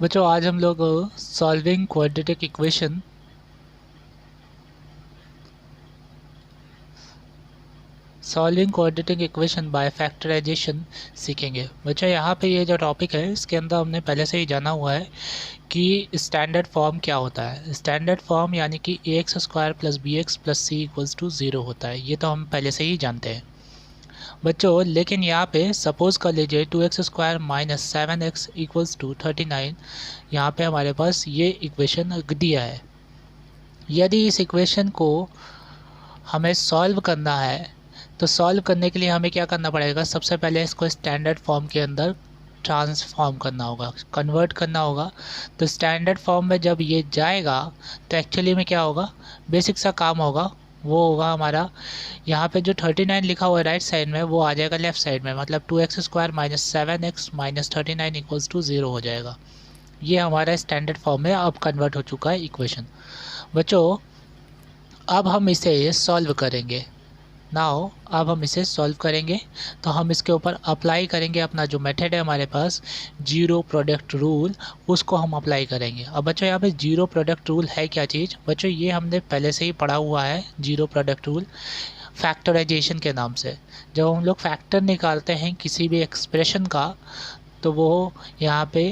बच्चों आज हम लोग solving quadratic equation by factorisation सीखेंगे। बच्चों यहाँ पे ये जो टॉपिक है इसके अंदर हमने पहले से ही जाना हुआ है कि स्टैंडर्ड फॉर्म क्या होता है। स्टैंडर्ड फॉर्म यानी कि A X square plus B X plus C equals to zero होता है, ये तो हम पहले से ही जानते हैं बच्चों। लेकिन यहाँ पे सपोज़ कर लीजिए 2x² minus 7x equals to 39, यहाँ पे हमारे पास ये इक्वेशन दिया है। यदि इस इक्वेशन को हमें सॉल्व करना है तो सॉल्व करने के लिए हमें क्या करना पड़ेगा, सबसे पहले इसको स्टैंडर्ड फॉर्म के अंदर ट्रांसफॉर्म करना होगा, कन्वर्ट करना होगा। तो स्टैंडर्ड फॉर्म में जब ये जाएगा तो एक्चुअली में क्या होगा, बेसिक सा काम होगा, वो होगा हमारा यहाँ पे जो 39 लिखा हुआ है राइट साइड में वो आ जाएगा लेफ्ट साइड में, मतलब 2x² minus 7x minus 39 equals to 0 हो जाएगा। ये हमारा स्टैंडर्ड फॉर्म में अब कन्वर्ट हो चुका है इक्वेशन। बच्चों अब हम इसे सॉल्व करेंगे। नाउ अब हम इसे सॉल्व करेंगे तो हम इसके ऊपर अप्लाई करेंगे अपना जो मेथड है हमारे पास जीरो प्रोडक्ट रूल, उसको हम अप्लाई करेंगे। अब बच्चों यहाँ पे जीरो प्रोडक्ट रूल है क्या चीज़, बच्चों ये हमने पहले से ही पढ़ा हुआ है। जीरो प्रोडक्ट रूल फैक्टराइजेशन के नाम से जब हम लोग फैक्टर निकालते हैं किसी भी एक्सप्रेशन का तो वो यहाँ पे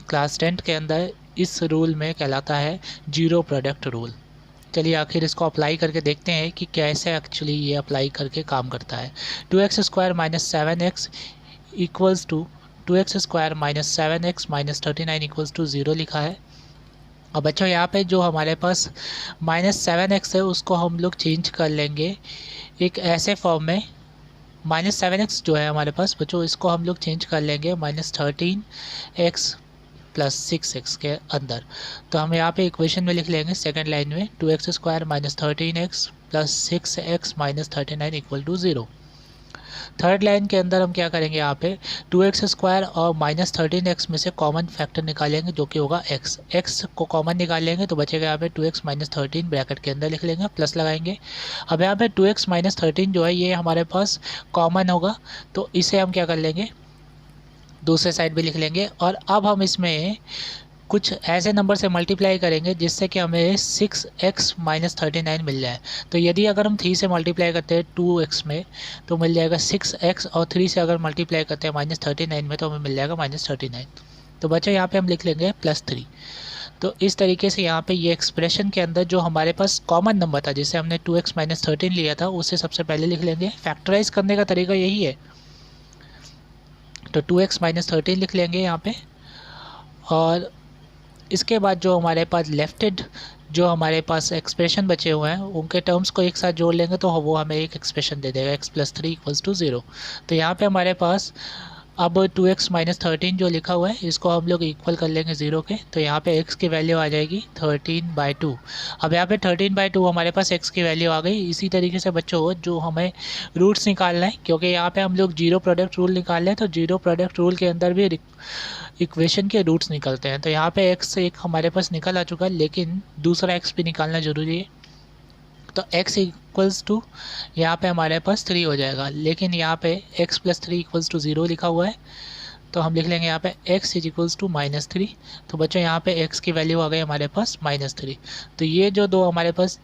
क्लास 10 के अंदर इस रूल में कहलाता है जीरो प्रोडक्ट रूल। चलिए आखिर इसको अप्लाई करके देखते हैं कि कैसे एक्चुअली ये अप्लाई करके काम करता है। 2x² minus 7x equals to 2x² minus 7x minus 39 equals to 0 लिखा है। अब बच्चों यहाँ पे जो हमारे पास -7x है उसको हम लोग चेंज कर लेंगे एक ऐसे फॉर्म में। -7x जो है हमारे पास बच्चों इसको हम लोग चेंज कर लेंगे -13x प्लस 6x के अंदर। तो हम यहाँ पे इक्वेशन में लिख लेंगे सेकेंड लाइन में 2x² minus 13x plus 6x minus 39 equal to 0। Third line के अंदर हम क्या करेंगे, यहाँ पे 2x² और माइनस 13x में से कॉमन फैक्टर निकालेंगे जो कि होगा x। x को कॉमन निकाल लेंगे तो बचेगा यहाँ पे 2x माइनस 13 ब्रैकेट के अंदर लिख लेंगे, प्लस लगाएंगे। अब यहाँ पे 2x माइनस 13 जो है ये हमारे पास कॉमन होगा तो इसे हम क्या कर लेंगे, दूसरे साइड भी लिख लेंगे। और अब हम इसमें कुछ ऐसे नंबर से मल्टीप्लाई करेंगे जिससे कि हमें 6x माइनस 39 मिल जाए। तो यदि अगर हम 3 से मल्टीप्लाई करते हैं 2x में तो मिल जाएगा 6x, और 3 से अगर मल्टीप्लाई करते हैं -39 में तो हमें मिल जाएगा -39। तो बच्चों यहाँ पे हम लिख लेंगे +3। तो इस तरीके से यहाँ पे ये एक्सप्रेशन के अंदर जो हमारे पास कॉमन नंबर था जिसे हमने 2x माइनस 13 लिया था उसे सबसे पहले लिख लेंगे। फैक्टराइज करने का तरीका यही है, तो 2x माइनस 13 लिख लेंगे यहाँ पे। और इसके बाद जो हमारे पास लेफ्टेड जो हमारे पास एक्सप्रेशन बचे हुए हैं उनके टर्म्स को एक साथ जोड़ लेंगे तो वो हमें एक एक्सप्रेशन दे देगा x प्लस 3 इक्वल्स टू 0। तो यहाँ पे हमारे पास अब 2x माइनस 13 जो लिखा हुआ है इसको हम लोग इक्वल कर लेंगे 0 के, तो यहाँ पे x की वैल्यू आ जाएगी 13/2। अब यहाँ पे 13/2 हमारे पास x की वैल्यू आ गई। इसी तरीके से बच्चों जो हमें रूट्स निकालना है, क्योंकि यहाँ पे हम लोग जीरो प्रोडक्ट रूल निकाल लें तो जीरो प्रोडक्ट रूल के अंदर भी इक्वेशन के रूट्स निकलते हैं। तो यहाँ पे x एक हमारे पास निकल आ चुका है, लेकिन दूसरा x भी निकालना ज़रूरी है। तो x इक्वल्स टू यहाँ पे हमारे पास 3 हो जाएगा, लेकिन यहाँ पे x प्लस 3 इक्वल्स टू 0 लिखा हुआ है तो हम लिख लेंगे यहाँ पे x इज इक्वल्स टू -3। तो बच्चों यहाँ पे x की वैल्यू आ गई हमारे पास -3। तो ये जो दो हमारे पास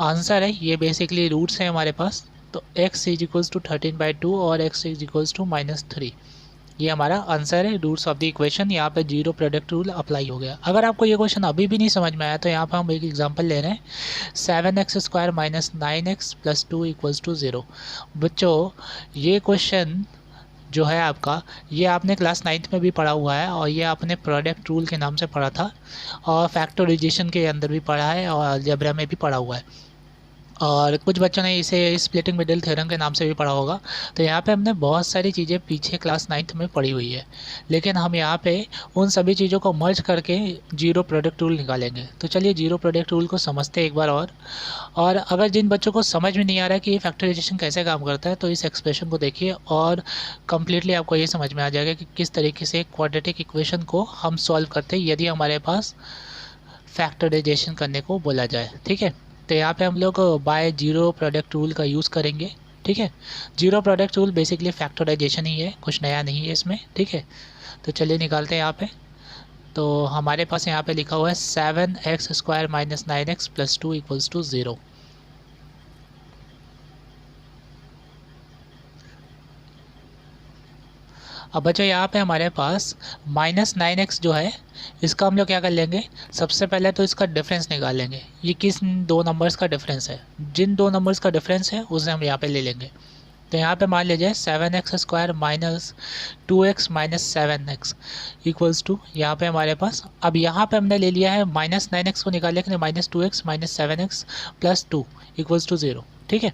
आंसर है ये बेसिकली रूट्स हैं हमारे पास। तो x इज इक्वल्स टू 13/2 और x इज इक्वल्स टू -3, ये हमारा आंसर है रूट्स ऑफ द इक्वेशन। यहाँ पे जीरो प्रोडक्ट रूल अप्लाई हो गया। अगर आपको ये क्वेश्चन अभी भी नहीं समझ में आया तो यहाँ पे हम एक एग्जांपल ले रहे हैं 7x² minus 9x plus 2 equals to 0। बच्चों ये क्वेश्चन जो है आपका ये आपने क्लास 9th में भी पढ़ा हुआ है और ये आपने प्रोडक्ट रूल के नाम से पढ़ा था और फैक्टराइजेशन के अंदर भी पढ़ा है और अलजेब्रा में भी पढ़ा हुआ है, और कुछ बच्चों ने इसे स्प्लिटिंग मिडिल थ्योरम के नाम से भी पढ़ा होगा। तो यहाँ पे हमने बहुत सारी चीज़ें पीछे क्लास 9th में पढ़ी हुई है, लेकिन हम यहाँ पे उन सभी चीज़ों को मर्ज करके जीरो प्रोडक्ट रूल निकालेंगे। तो चलिए जीरो प्रोडक्ट रूल को समझते हैं एक बार और अगर जिन बच्चों को समझ में नहीं आ रहा है कि ये फैक्टराइजेशन कैसे काम करता है तो इस एक्सप्रेशन को देखिए और कम्प्लीटली आपको ये समझ में आ जाएगा कि किस तरीके से क्वाड्रेटिक इक्वेशन को हम सॉल्व करते हैं यदि हमारे पास फैक्टराइजेशन करने को बोला जाए। ठीक है, तो यहाँ पे हम लोग बाय जीरो प्रोडक्ट रूल का यूज़ करेंगे। ठीक है। Zero product rule basically factorization ही है, कुछ नया नहीं है इसमें, ठीक है। तो चलिए निकालते हैं यहाँ पे। तो हमारे पास यहाँ पे लिखा हुआ है 7x² minus 9x plus 2 equals to 0। अब बच्चों यहाँ पे हमारे पास -9x जो है इसका हम लोग क्या कर लेंगे, सबसे पहले तो इसका डिफरेंस निकाल लेंगे। ये किस दो नंबर्स का डिफरेंस है, जिन दो नंबर्स का डिफरेंस है उसे हम यहाँ पे ले लेंगे। तो यहाँ पे मान लीजिए 7x² minus 2x minus 7x equals to, यहाँ पे हमारे पास, अब यहाँ पे हमने ले लिया है -9x को निकालने के लिए -2x minus 7x plus 2 equals to 0, ठीक है।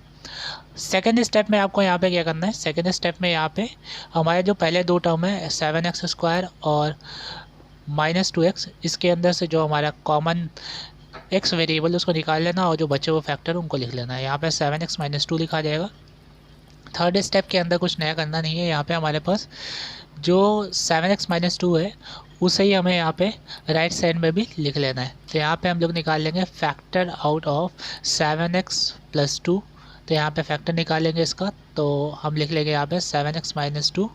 सेकेंड स्टेप में आपको यहाँ पे क्या करना है, सेकेंड स्टेप में यहाँ पे हमारे जो पहले दो टर्म है 7x² और -2x, इसके अंदर से जो हमारा कॉमन x वेरिएबल उसको निकाल लेना और जो बचे हुए फैक्टर उनको लिख लेना है। यहाँ पे 7x माइनस 2 लिखा जाएगा। थर्ड स्टेप के अंदर कुछ नया करना नहीं है। यहाँ पे हमारे पास जो 7x माइनस 2 है उसे ही हमें यहाँ पे राइट साइड में भी लिख लेना है। तो यहाँ पे हम लोग निकाल लेंगे factor out of 7x plus 2। तो यहाँ पे फैक्टर निकालेंगे इसका, तो हम लिख लेंगे यहाँ पे 7x माइनस 2,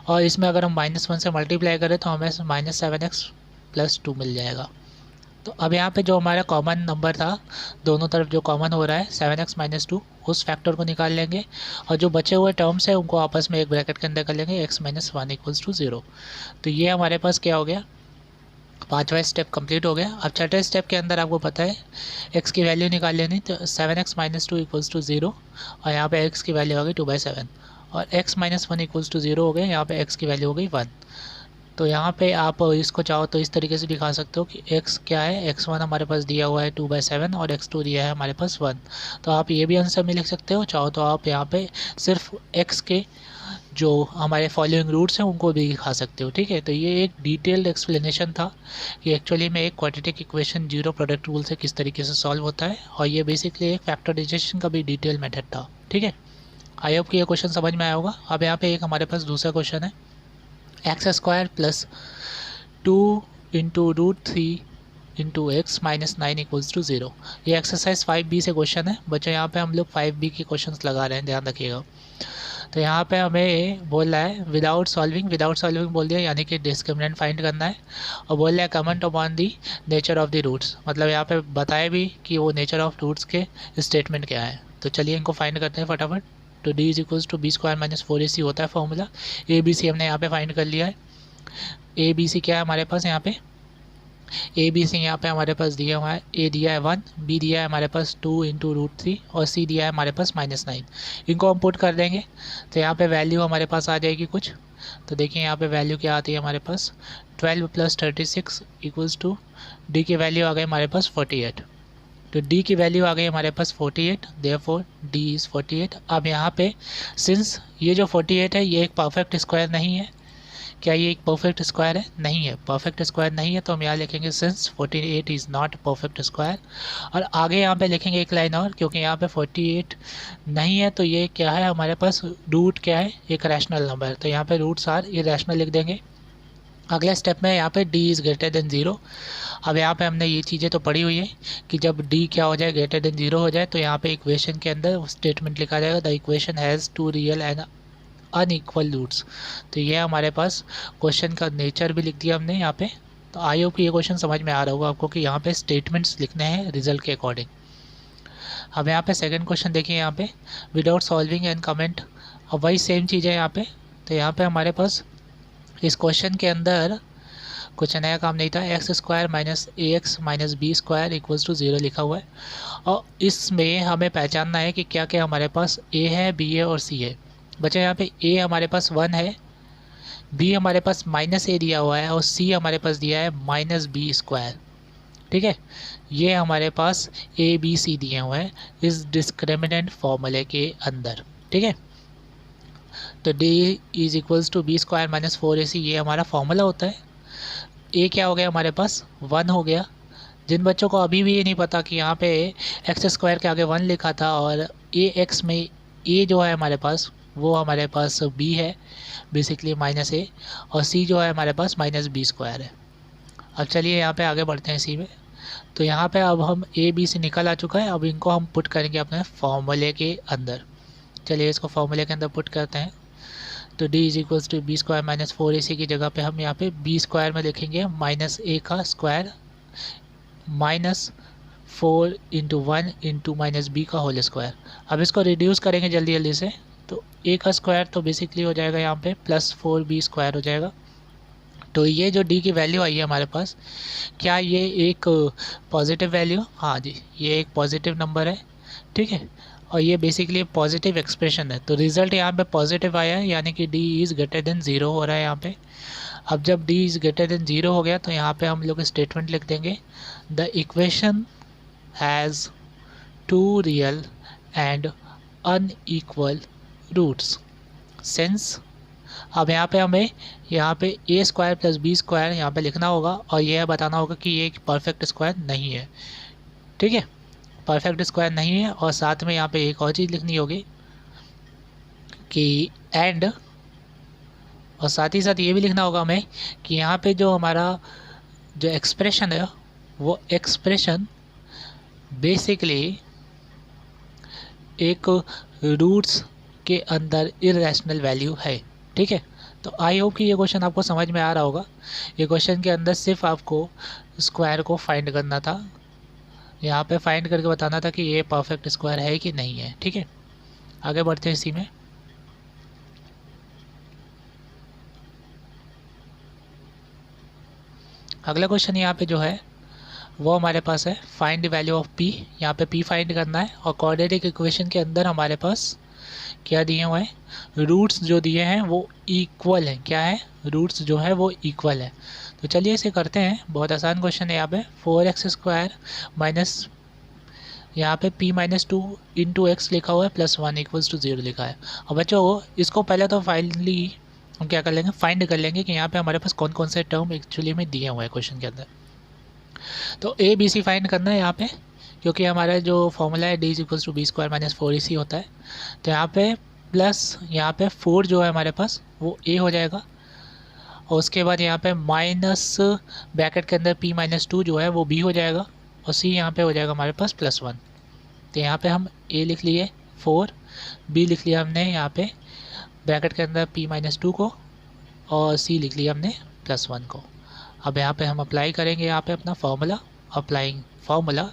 और इसमें अगर हम -1 से मल्टीप्लाई करें तो हमें -7x प्लस 2 मिल जाएगा। तो अब यहाँ पे जो हमारा कॉमन नंबर था, दोनों तरफ जो कॉमन हो रहा है 7x माइनस 2, उस फैक्टर को निकाल लेंगे और जो बचे हुए टर्म्स हैं उनको आपस में एक ब्रैकेट के अंदर कर लेंगे, x माइनस 1 इक्वल्स टू 0। तो ये हमारे पास क्या हो गया, पाँचवा स्टेप कंप्लीट हो गया। अब छठे स्टेप के अंदर आपको पता है x की वैल्यू निकाल लेनी, तो 7x माइनस 2 इक्वल्स टू 0, और यहाँ पे x की वैल्यू हो गई 2/7, और x माइनस 1 इक्वल्स टू 0 हो गए, यहाँ पे x की वैल्यू हो गई 1। तो यहाँ पे आप इसको चाहो तो इस तरीके से दिखा सकते हो कि x क्या है, x1 हमारे पास दिया हुआ है 2/7 और x2 दिया है हमारे पास 1। तो आप ये भी आंसर में लिख सकते हो, चाहो तो आप यहाँ पे सिर्फ x के जो हमारे फॉलोइंग रूट्स हैं उनको भी दिखा सकते हो, ठीक है। तो ये एक डिटेल्ड एक्सप्लेनेशन था कि एक्चुअली में एक quadratic equation zero product rule से किस तरीके से सॉल्व होता है, और ये बेसिकली एक फैक्टराइजेशन का भी डिटेल मेथड था, ठीक है। आई होप कि ये क्वेश्चन समझ में आया होगा। अब यहाँ पे एक हमारे पास दूसरा क्वेश्चन है, x² plus 2 into √3 into x minus 9 equals to 0। ये एक्सरसाइज 5B से क्वेश्चन है बच्चों। यहाँ पे हम लोग 5B के क्वेश्चंस लगा रहे हैं, ध्यान रखिएगा। तो यहाँ पे हमें बोल रहा है विदाउट सॉल्विंग बोल दिया, यानी कि डिस्क्रिमिनेंट फाइंड करना है, और बोल रहा है comment upon the nature of the roots, मतलब यहाँ पे बताए भी कि वो नेचर ऑफ रूट्स के स्टेटमेंट क्या है। तो चलिए इनको फाइंड करते हैं फटाफट। तो d is equals to b² minus 4ac होता है फॉर्मूला। ABC हमने यहाँ पे फाइंड कर लिया है। ABC क्या है हमारे पास, यहाँ पे ABC यहाँ पे हमारे पास दिया हुआ है, A दिया है 1, B दिया है हमारे पास 2 इंटू √3 और C दिया है हमारे पास -9। इनको हम पुट कर देंगे तो यहाँ पे वैल्यू हमारे पास आ जाएगी कुछ। तो देखिए यहाँ पे वैल्यू क्या आती है हमारे पास, 12 + 36 इक्वल्स टू D की वैल्यू आ गई हमारे पास 48। तो D की वैल्यू आ गई हमारे पास 48, देयरफॉर D इज़ 48। अब यहाँ पे सिंस ये जो 48 है ये एक परफेक्ट स्क्वायर नहीं है, क्या ये एक परफेक्ट स्क्वायर है, नहीं है, परफेक्ट स्क्वायर नहीं है, तो हम यहाँ लिखेंगे since 48 is not perfect square. और आगे यहाँ पे लिखेंगे एक लाइन और, क्योंकि यहाँ पे 48 नहीं है तो ये क्या है हमारे पास, रूट क्या है, एक रैशनल नंबर है, तो यहाँ पे रूट्स आर इरेशनल लिख देंगे। अगले स्टेप में यहाँ पे d इज़ ग्रेटर देन 0। अब यहाँ पे हमने ये चीज़ें तो पढ़ी हुई है कि जब d क्या हो जाए, ग्रेटर देन 0 हो जाए, तो यहाँ पे इक्वेशन के अंदर स्टेटमेंट लिखा जाएगा, the equation has 2 real and unequal roots. तो ये हमारे पास क्वेश्चन का नेचर भी लिख दिया हमने यहाँ पे। तो आई होप कि ये क्वेश्चन समझ में आ रहा होगा आपको कि यहाँ पे स्टेटमेंट्स लिखने हैं रिजल्ट के अकॉर्डिंग। अब यहाँ पे सेकंड क्वेश्चन देखिए, यहाँ पे विदाउट सॉल्विंग एंड कमेंट, अब वही सेम चीज़ है यहाँ पे। तो यहाँ पे हमारे पास इस क्वेश्चन के अंदर कुछ नया काम नहीं था, x² minus ax minus b² equals to 0 लिखा हुआ है, और इसमें हमें पहचानना है कि क्या क्या हमारे पास a है, b है और c है। बच्चा यहाँ पे a हमारे पास 1 है, b हमारे पास -a दिया हुआ है और c हमारे पास दिया है -b², ठीक है। ये हमारे पास a b c दिए हुए हैं इस डिस्क्रिमिनेंट फॉर्मूले के अंदर, ठीक है। तो d is equals to b² minus 4ac ये हमारा फॉर्मूला होता है। a क्या हो गया हमारे पास, 1 हो गया। जिन बच्चों को अभी भी ये नहीं पता कि यहाँ पे x² के आगे 1 लिखा था और ax में a जो है हमारे पास वो हमारे पास b है, बेसिकली -a, और c जो है हमारे पास -b² है। अब चलिए यहाँ पे आगे बढ़ते हैं इसी में। तो यहाँ पे अब हम a b से निकल आ चुका है, अब इनको हम पुट करेंगे अपने फॉर्मूले के अंदर। चलिए इसको फॉर्मूले के अंदर पुट करते हैं। तो d is equals to B square minus 4ac की जगह पे हम यहाँ पे बी स्क्वायर में लिखेंगे माइनस ए का square minus 4 into 1 into minus B का होल स्क्वायर। अब इसको रिड्यूस करेंगे जल्दी जल्दी से, तो ए का स्क्वायर तो बेसिकली हो जाएगा यहाँ पे प्लस 4b स्क्वायर हो जाएगा। तो ये जो d की वैल्यू आई है हमारे पास, क्या ये एक पॉजिटिव वैल्यू? हाँ जी, ये एक पॉजिटिव नंबर है, ठीक है, और ये बेसिकली पॉजिटिव एक्सप्रेशन है। तो रिजल्ट यहाँ पे पॉजिटिव आया है, यानी कि d इज़ ग्रेटर देन 0 हो रहा है यहाँ पे। अब जब d इज़ ग्रेटर देन 0 हो गया तो यहाँ पे हम लोग स्टेटमेंट लिख देंगे, the equation has 2 real and unequal roots since. अब यहाँ पे हमें यहाँ पे A square plus B square यहाँ पे लिखना होगा और यह बताना होगा कि ये एक परफेक्ट स्क्वायर नहीं है, ठीक है, परफेक्ट स्क्वायर नहीं है। और साथ में यहाँ पे एक और चीज़ लिखनी होगी कि एंड, और साथ ही साथ ये भी लिखना होगा हमें कि यहाँ पे जो हमारा जो एक्सप्रेशन है वो एक्सप्रेशन बेसिकली एक रूट्स के अंदर इरेशनल वैल्यू है, ठीक है। तो आई होप कि ये क्वेश्चन आपको समझ में आ रहा होगा। ये क्वेश्चन के अंदर सिर्फ आपको स्क्वायर को फाइंड करना था, यहाँ पे फाइंड करके बताना था कि ये परफेक्ट स्क्वायर है कि नहीं है, ठीक है। आगे बढ़ते हैं इसी में। अगला क्वेश्चन यहाँ पे जो है वो हमारे पास है find the value of p। यहाँ पे p फाइंड करना है और क्वाड्रेटिक इक्वेशन के अंदर हमारे पास क्या दिए हुए हैं, रूट्स जो दिए हैं वो इक्वल है। क्या है? रूट्स जो है वो इक्वल है। तो चलिए इसे करते हैं, बहुत आसान क्वेश्चन है। यहाँ पे 4x स्क्वायर माइनस यहाँ पे p माइनस 2 इंटू एक्स लिखा हुआ है प्लस 1 इक्वल्स टू 0 लिखा है। और बच्चों इसको पहले तो फाइनली हम क्या कर लेंगे, फाइंड कर लेंगे कि यहाँ पे हमारे पास कौन कौन से टर्म एक्चुअली में दिए हुए हैं क्वेश्चन के अंदर। तो ए बी सी फाइंड करना है यहाँ पे, क्योंकि हमारा जो फॉर्मूला है D is equals to B square minus 4ac होता है। तो यहाँ पे प्लस यहाँ पे 4 जो है हमारे पास वो ए हो जाएगा, और उसके बाद यहाँ पे माइनस ब्रैकेट के अंदर p माइनस 2 जो है वो b हो जाएगा, और c यहाँ पे हो जाएगा हमारे पास प्लस 1। तो यहाँ पे हम a लिख लिए 4, b लिख लिया हमने यहाँ पे ब्रैकेट के अंदर p माइनस 2 को, और c लिख लिया हमने प्लस 1 को। अब यहाँ पे हम अप्लाई करेंगे यहाँ पे अपना formula, applying formula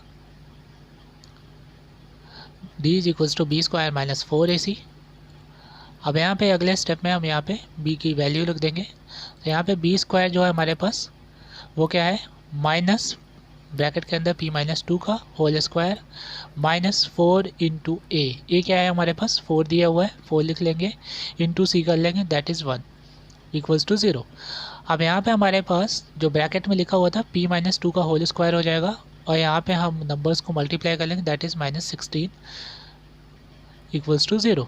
d is equals to B square minus 4ac। अब यहाँ पे अगले स्टेप में हम यहाँ पे b की वैल्यू लिख देंगे। तो यहाँ पे बी स्क्वायर जो है हमारे पास वो क्या है, माइनस ब्रैकेट के अंदर p माइनस 2 का होल स्क्वायर माइनस 4 इंटू ए क्या है हमारे पास 4 दिया हुआ है, 4 लिख लेंगे, इंटू c कर लेंगे, दैट इज़ 1 इक्वल्स टू 0। अब यहाँ पे हमारे पास जो ब्रैकेट में लिखा हुआ था p माइनस 2 का होल स्क्वायर हो जाएगा, और यहाँ पे हम नंबर्स को मल्टीप्लाई कर लेंगे, that is minus 16 equals to 0।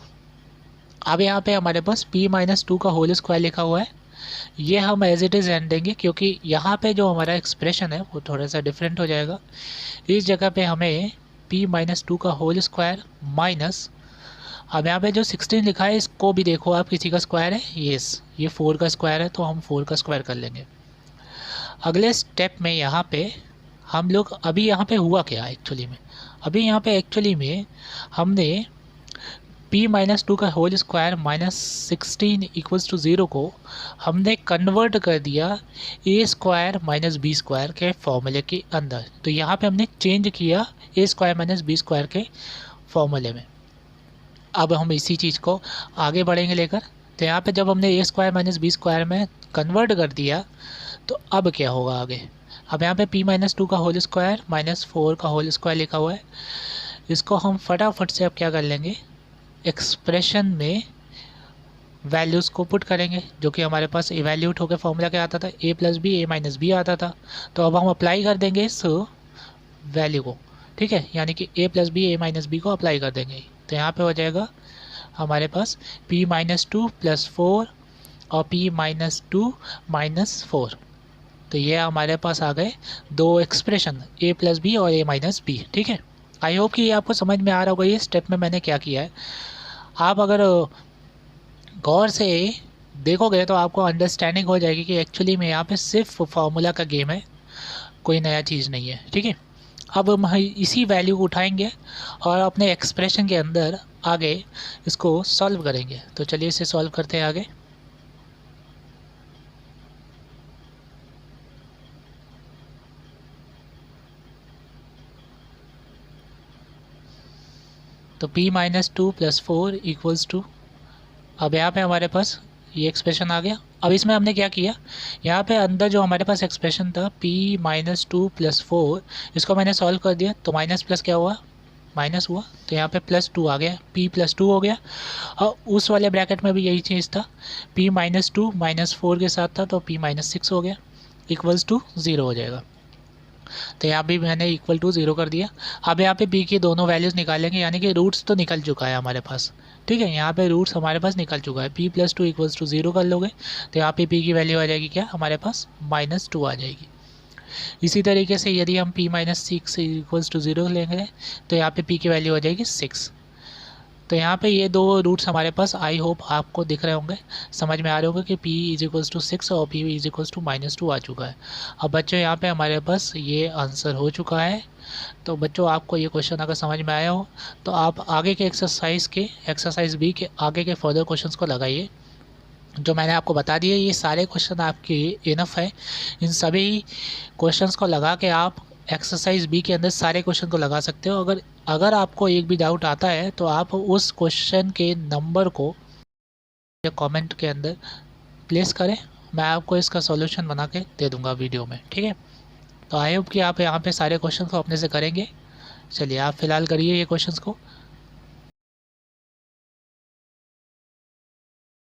अब यहाँ पे हमारे पास p माइनस 2 का होल स्क्वायर लिखा हुआ है, ये हम एज इट इज़ रहने देंगे, क्योंकि यहाँ पे जो हमारा एक्सप्रेशन है वो थोड़ा सा डिफरेंट हो जाएगा। इस जगह पे हमें p माइनस 2 का होल स्क्वायर माइनस, अब यहाँ पे जो 16 लिखा है इसको भी देखो आप, किसी का स्क्वायर है, यस ये 4 का स्क्वायर है, तो हम 4 का स्क्वायर कर लेंगे। अगले स्टेप में यहाँ पे हम लोग, अभी यहाँ पे हुआ क्या एक्चुअली में, अभी यहाँ पे एक्चुअली में हमने p माइनस 2 का whole square minus 16 equals to 0 को हमने कन्वर्ट कर दिया a square minus B square के फॉर्मूले के अंदर। तो यहाँ पे हमने चेंज किया a square minus B square के फॉर्मूले में। अब हम इसी चीज़ को आगे बढ़ेंगे लेकर। तो यहाँ पे जब हमने a square minus B square में कन्वर्ट कर दिया तो अब क्या होगा आगे। अब यहाँ पे p माइनस 2 का होल स्क्वायर माइनस 4 का होल स्क्वायर लिखा हुआ है, इसको हम फटाफट से अब क्या कर लेंगे, एक्सप्रेशन में वैल्यूज़ को पुट करेंगे, जो कि हमारे पास इवैल्यूट होकर फॉर्मूला क्या आता था, a plus B A minus B आता था। तो अब हम अप्लाई कर देंगे इस वैल्यू को, ठीक है, यानी कि a plus B A minus B को अप्लाई कर देंगे। तो यहाँ पे हो जाएगा हमारे पास p माइनस 2 प्लस 4 और p माइनस 2 माइनस 4। तो ये हमारे पास आ गए दो एक्सप्रेशन, a प्लस बी और a माइनस बी, ठीक है। आई होप कि ये आपको समझ में आ रहा होगा ये स्टेप में मैंने क्या किया है। आप अगर गौर से देखोगे तो आपको अंडरस्टैंडिंग हो जाएगी कि एक्चुअली में यहाँ पे सिर्फ फार्मूला का गेम है, कोई नया चीज़ नहीं है, ठीक है। अब हम इसी वैल्यू को उठाएंगे और अपने एक्सप्रेशन के अंदर आगे इसको सॉल्व करेंगे। तो चलिए इसे सॉल्व करते हैं आगे। तो p minus two plus four equals to, अब यहाँ पे हमारे पास ये एक्सप्रेशन आ गया। अब इसमें हमने क्या किया, यहाँ पे अंदर जो हमारे पास एक्सप्रेशन था p minus two plus four, इसको मैंने सॉल्व कर दिया तो माइनस प्लस क्या हुआ, माइनस हुआ, तो यहाँ पे प्लस टू आ गया, p प्लस टू हो गया। और उस वाले ब्रैकेट में भी यही चीज़ था, p minus to minus four के साथ था तो p माइनस सिक्स हो गया, इक्वल्स टू ज़ीरो हो जाएगा। तो यहाँ भी मैंने इक्वल टू ज़ीरो कर दिया। अब यहाँ पे p की दोनों वैल्यूज़ निकालेंगे, यानी कि रूट्स तो निकल चुका है हमारे पास, ठीक है, यहाँ पे रूट्स हमारे पास निकल चुका है। p plus two equals to zero कर लोगे तो यहाँ पे p की वैल्यू आ जाएगी क्या, हमारे पास माइनस टू आ जाएगी। इसी तरीके से यदि हम p minus six equals to zero लेंगे तो यहाँ पे p की वैल्यू आ जाएगी सिक्स। तो यहाँ पे ये दो रूट्स हमारे पास आई होप आपको दिख रहे होंगे, समझ में आ रहे होंगे कि p is equals to six और p is equals to minus two आ चुका है। अब बच्चों यहाँ पे हमारे पास ये आंसर हो चुका है। तो बच्चों आपको ये क्वेश्चन अगर समझ में आया हो तो आप आगे के एक्सरसाइज बी के आगे के फर्दर क्वेश्चंस को लगाइए। जो मैंने आपको बता दिए ये सारे क्वेश्चन आपके इनफ है, इन सभी क्वेश्चंस को लगा के आप एक्सरसाइज बी के अंदर सारे क्वेश्चन को लगा सकते हो। अगर आपको एक भी डाउट आता है तो आप उस क्वेश्चन के नंबर को कमेंट के अंदर प्लेस करें, मैं आपको इसका सॉल्यूशन बना के दे दूंगा वीडियो में, ठीक है। तो आई होप कि आप यहाँ पे सारे क्वेश्चन को अपने से करेंगे। चलिए आप फिलहाल करिए ये क्वेश्चंस को।